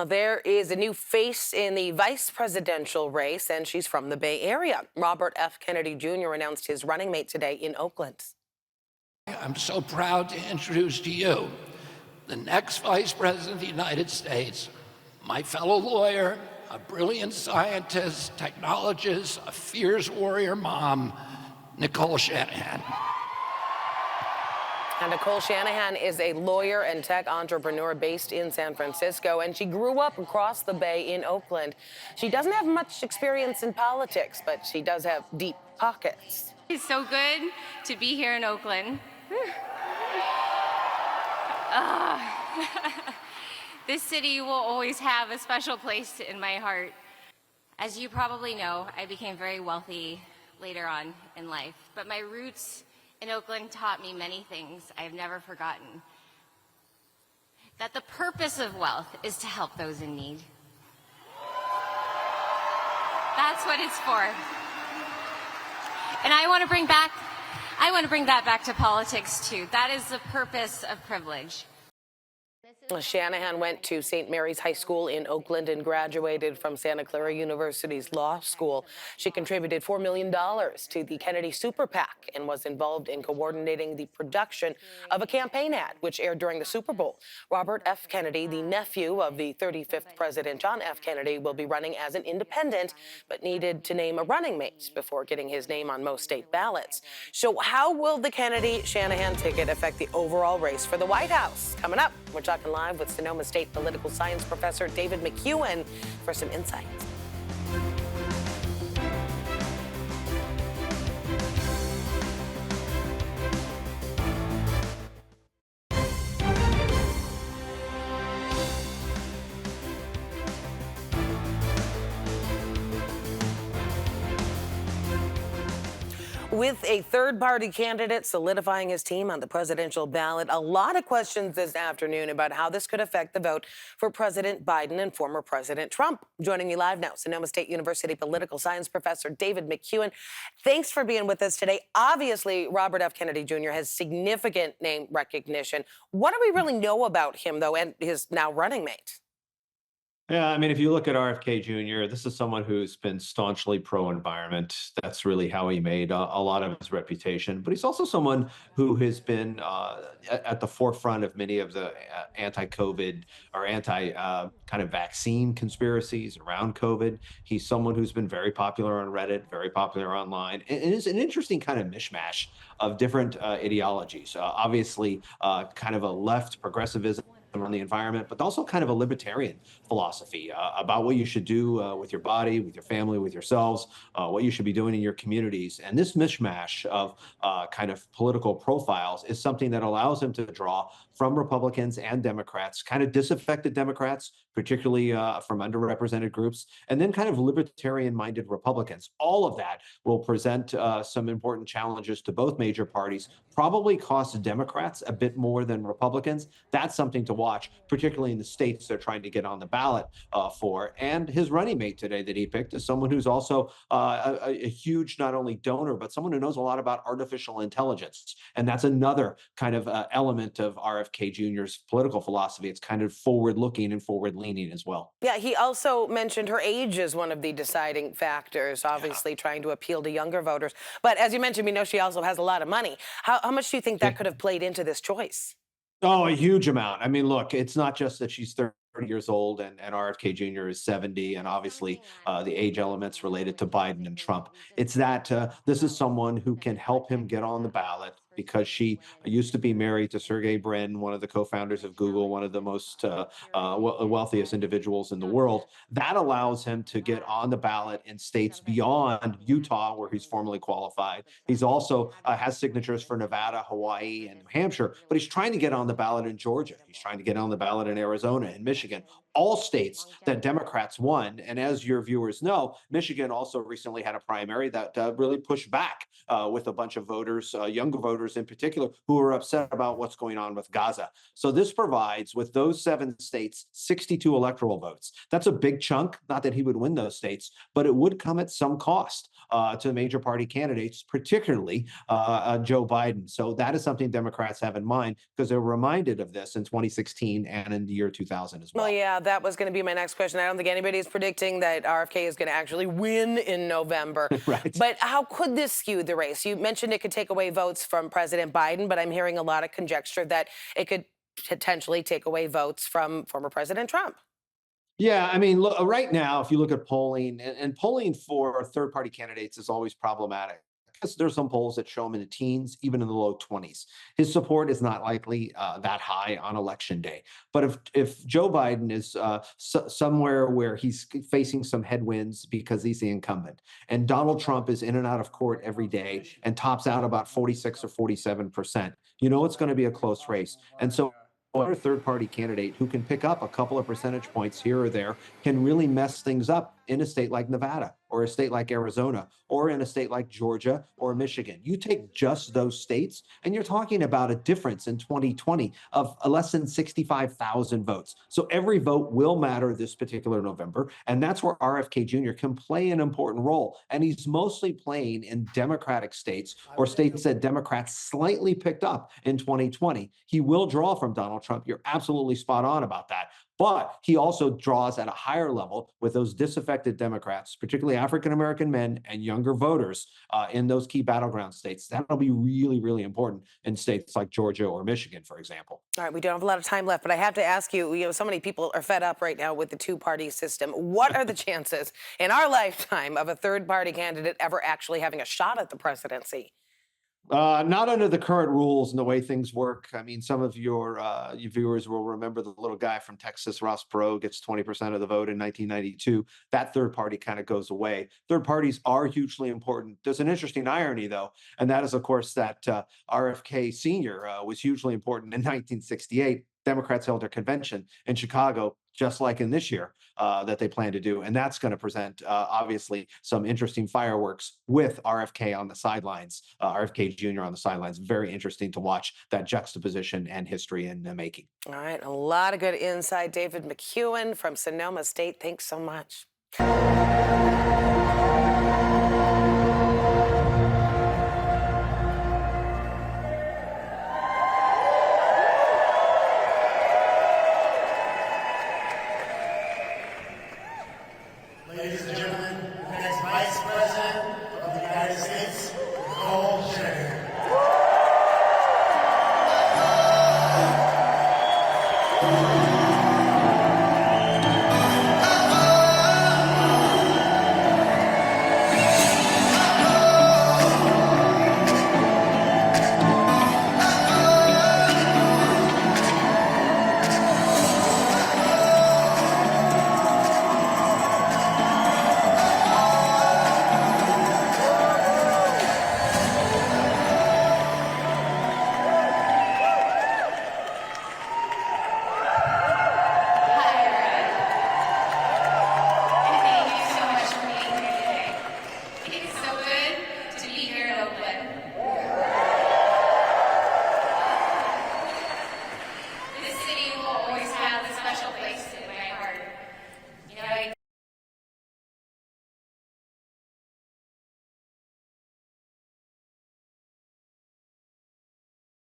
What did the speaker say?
There is a new face in the vice presidential race, and she's from the Bay Area. Robert F. Kennedy Jr. announced his running mate today in Oakland. I'm so proud to introduce to you the next Vice President of the United States, my fellow lawyer, a brilliant scientist, technologist, a fierce warrior mom, Nicole Shanahan. And Nicole Shanahan is a lawyer and tech entrepreneur based in San Francisco, and she grew up across the Bay in Oakland. She doesn't have much experience in politics, but she does have deep pockets. It's so good to be here in Oakland. This city will always have a special place in my heart. As you probably know, I became very wealthy later on in life, but my roots in Oakland taught me many things I've never forgotten. That the purpose of wealth is to help those in need. That's what it's for. And I want to bring that back to politics too. That is the purpose of privilege. Shanahan went to St. Mary's High School in Oakland and graduated from Santa Clara University's law school. She contributed $4 million to the Kennedy Super PAC and was involved in coordinating the production of a campaign ad, which aired during the Super Bowl. Robert F. Kennedy, the nephew of the 35th President John F. Kennedy, will be running as an independent, but needed to name a running mate before getting his name on most state ballots. So how will the Kennedy-Shanahan ticket affect the overall race for the White House? Coming up, we're talking live with Sonoma State political science professor David McEwen for some insights. With a third-party candidate solidifying his team on the presidential ballot, a lot of questions this afternoon about how this could affect the vote for President Biden and former President Trump. Joining me live now, Sonoma State University political science professor David McEwen. Thanks for being with us today. Obviously, Robert F. Kennedy Jr. has significant name recognition. What do we really know about him, though, and his now running mate? Yeah, I mean, if you look at RFK Jr., this is someone who's been staunchly pro-environment. That's really how he made a lot of his reputation. But he's also someone who has been at the forefront of many of the anti-COVID or anti kind of vaccine conspiracies around COVID. He's someone who's been very popular on Reddit, very popular online. And it's an interesting kind of mishmash of different ideologies. Obviously, kind of a left progressivism on the environment, but also kind of a libertarian philosophy about what you should do with your body, with your family, with yourselves, what you should be doing in your communities. And this mishmash of kind of political profiles is something that allows him to draw from Republicans and Democrats, kind of disaffected Democrats, particularly from underrepresented groups, and then kind of libertarian-minded Republicans. All of that will present some important challenges to both major parties, probably cost Democrats a bit more than Republicans. That's something to watch, particularly in the states they're trying to get on the ballot for. And his running mate today that he picked is someone who's also a huge, not only donor, but someone who knows a lot about artificial intelligence. And that's another kind of element of RFK Jr.'s political philosophy. It's kind of forward-looking and forward-leaning as well. Yeah, he also mentioned her age as one of the deciding factors, obviously trying to appeal to younger voters. But as you mentioned, we know she also has a lot of money. How much do you think that could have played into this choice? Oh, a huge amount. I mean, look, it's not just that she's 30 years old and RFK Jr. is 70, and obviously the age elements related to Biden and Trump. It's that this is someone who can help him get on the ballot because she used to be married to Sergey Brin, one of the co-founders of Google, one of the most wealthiest individuals in the world. That allows him to get on the ballot in states beyond Utah, where he's formally qualified. He's also has signatures for Nevada, Hawaii, and New Hampshire, but he's trying to get on the ballot in Georgia. He's trying to get on the ballot in Arizona and Michigan, all states that Democrats won. And as your viewers know, Michigan also recently had a primary that really pushed back with a bunch of voters, younger voters in particular, who are upset about what's going on with Gaza. So this provides, with those 7 states, 62 electoral votes. That's a big chunk. Not that he would win those states, but it would come at some cost. to the major party candidates, particularly Joe Biden. So that is something Democrats have in mind because they're reminded of this in 2016 and in the year 2000 as well. Well, yeah, that was going to be my next question. I don't think anybody is predicting that RFK is going to actually win in November. Right. But how could this skew the race? You mentioned it could take away votes from President Biden, but I'm hearing a lot of conjecture that it could potentially take away votes from former President Trump. Yeah, I mean, look, right now, if you look at polling, and polling for third-party candidates is always problematic because there's some polls that show him in the teens, even in the low 20s. His support is not likely that high on election day. But if Joe Biden is somewhere where he's facing some headwinds because he's the incumbent, and Donald Trump is in and out of court every day and tops out about 46 or 47%, you know it's going to be a close race. And so a third-party candidate who can pick up a couple of percentage points here or there can really mess things up in a state like Nevada or a state like Arizona or in a state like Georgia or Michigan. You take just those states and you're talking about a difference in 2020 of less than 65,000 votes. So every vote will matter this particular November. And that's where RFK Jr. can play an important role. And he's mostly playing in Democratic states or states that Democrats slightly picked up in 2020. He will draw from Donald Trump. You're absolutely spot on about that. But he also draws at a higher level with those disaffected Democrats, particularly African-American men and younger voters in those key battleground states. That'll be really, really important in states like Georgia or Michigan, for example. All right, we don't have a lot of time left, but I have to ask you, so many people are fed up right now with the two-party system. What are the chances in our lifetime of a third-party candidate ever actually having a shot at the presidency? Not under the current rules and the way things work. I mean, some of your viewers will remember the little guy from Texas, Ross Perot, gets 20% of the vote in 1992. That third party kind of goes away. Third parties are hugely important. There's an interesting irony, though, and that is, of course, that RFK Sr. Was hugely important in 1968. Democrats held their convention in Chicago, just like in this year that they plan to do. And that's going to present, obviously, some interesting fireworks with RFK on the sidelines, RFK Jr. on the sidelines. Very interesting to watch that juxtaposition and history in the making. All right, a lot of good insight. David McEwen from Sonoma State, thanks so much.